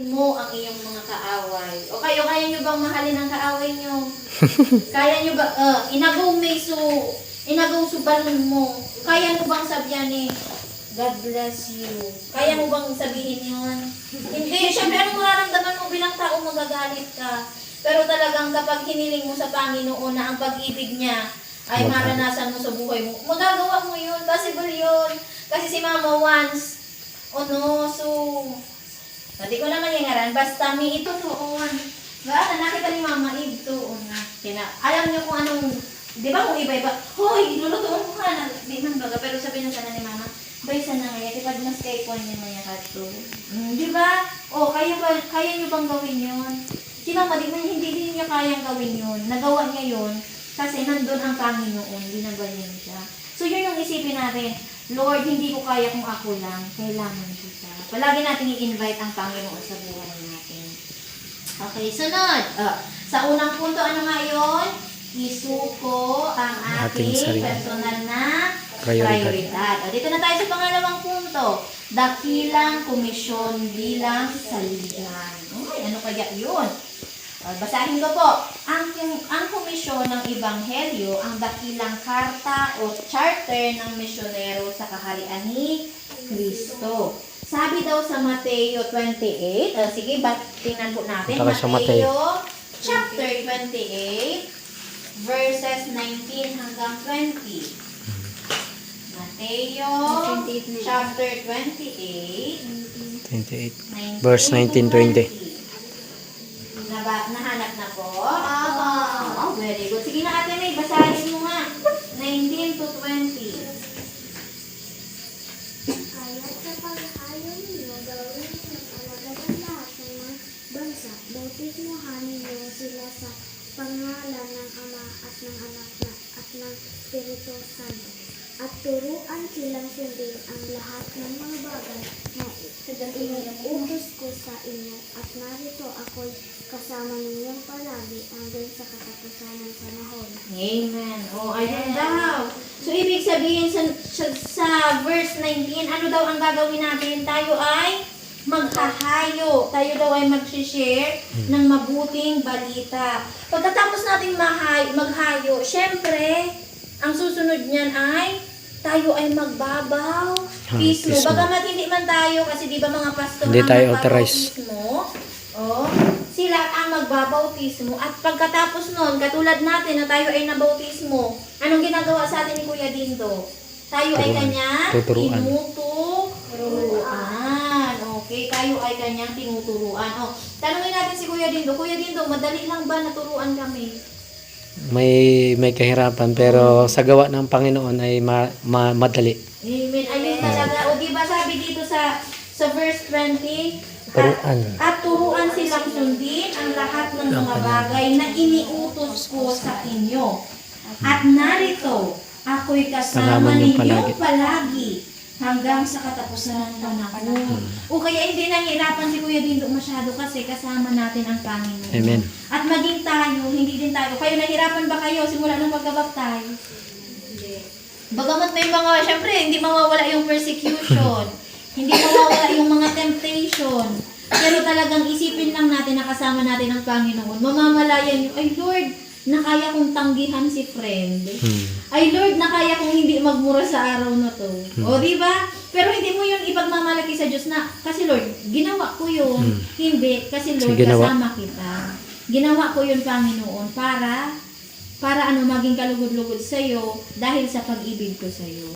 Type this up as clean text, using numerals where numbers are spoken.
mo ang iyong mga kaaway. O kayo, kaya nyo bang mahalin ang kaaway nyo? Kaya nyo ba, inagaw subalon mo. Kaya mo bang sabihan ni, God bless you. Kaya mo bang sabihin yun? Hindi, syempre anong mararamdaman mo bilang tao, magagalit ka. Pero talagang kapag hiniling mo sa Panginoon na ang pag-ibig niya ay maranasan mo sa buhay mo, magagawa mo yun. Possible yun. Kasi si Mama once, hindi ko naman yangaran, basta may ito noon. Ba, nakita ni Mama Eve to. Alam niyo kung anong, di ba kung iba-iba, hoy, lulutuan ko ka na. Di man baga, pero sabi na sana ni Mama, baysa na ngayon, tipad mas kay Kwan niya maya kato. Di ba? O, kaya niyo bang gawin yun? Si Mama, hindi din niya kayang gawin yun. Nagawa niya yun kasi nandun ang Panginoon, binabanyan siya. So, yun yung isipin natin. Lord, hindi ko kaya kung ako lang. Kailangan kita. Palagi natin i-invite ang Panginoon sa buhay natin. Okay, sunod. Sa unang punto, ano nga yun? Isuko ang ating personal na prioridad. Dito na tayo sa pangalawang punto. Dakilang komisyon bilang salihan. Ano kaya yun? Basahin ko po. Ang komisyon ng Ebanghelyo, ang dakilang karta o charter ng misyonero sa kaharian ni Kristo. Sabi daw sa Mateo 28, sige, tingnan po natin. Mateo chapter 28, verses 19 hanggang 20. Mateo chapter 28, verse 19-20. Nahanap na po? Very good. Sige na, Ate May, basahin mo nga. 19 to 20. Kaya't sa paghahayo ninyo, gawin ng alagad ang lahat ng mga bansa. Bautismuhan ninyo sila sa pangalan ng Ama at ng Anak at ng Espiritu Santo. At turuan silang sundin ang lahat ng mga bagay na inuutos ko sa inyo. At narito ako'y kasama ninyong palagi hanggang sa katapusan ng panahon. Amen. Ayun daw. So, ibig sabihin sa verse 19, ano daw ang gagawin natin? Tayo ay maghahayo. Tayo daw ay mag-share ng mabuting balita. Pagkatapos nating maghayo, syempre, ang susunod niyan ay tayo ay magbabaw. Pismo. Bagamat hindi man tayo, kasi di ba mga pastor hindi ang tayo magbabautismo, sila ang magbabautismo. At pagkatapos nun, katulad natin na tayo ay nabautismo, anong ginagawa sa atin ni Kuya Dindo? Tayo ay kanyang tinuturuan. Okay, tayo ay kanyang tinuturuan. Tanungin natin si Kuya Dindo, madali lang ba naturuan kami? May kahirapan, pero sa gawa ng Panginoon ay madali. Amen. Ayun talaga. O diba sabi dito sa verse 20, at turuan silang sundin ang lahat ng mga bagay na iniutos ko sa inyo. At narito, ako'y kasama ninyo palagi hanggang sa katapusan ng panahon. O kaya hindi nahihirapan si Kuya Dindo masyado kasi kasama natin ang Panginoon. Amen. At maging tayo, hindi din tayo. Kayo nahirapan ba kayo simula nung pagkabaptize? Bagamat may mga, syempre, hindi mawawala yung persecution. Hindi mawawala yung mga temptation. Pero talagang isipin lang natin na kasama natin ang Panginoon. Mamamalayan nyo, ay Lord, na kaya kong tanggihan si friend. Ay Lord, na kaya kong hindi magmura sa araw na to. O diba? Pero hindi mo yun ipagmamalaki sa Diyos na, kasi Lord, ginawa ko yun. Hindi, kasi Lord, kasama kita. Ginawa ko yun, Panginoon, para maging kalugod-lugod sa iyo dahil sa pag-ibig ko sa iyo.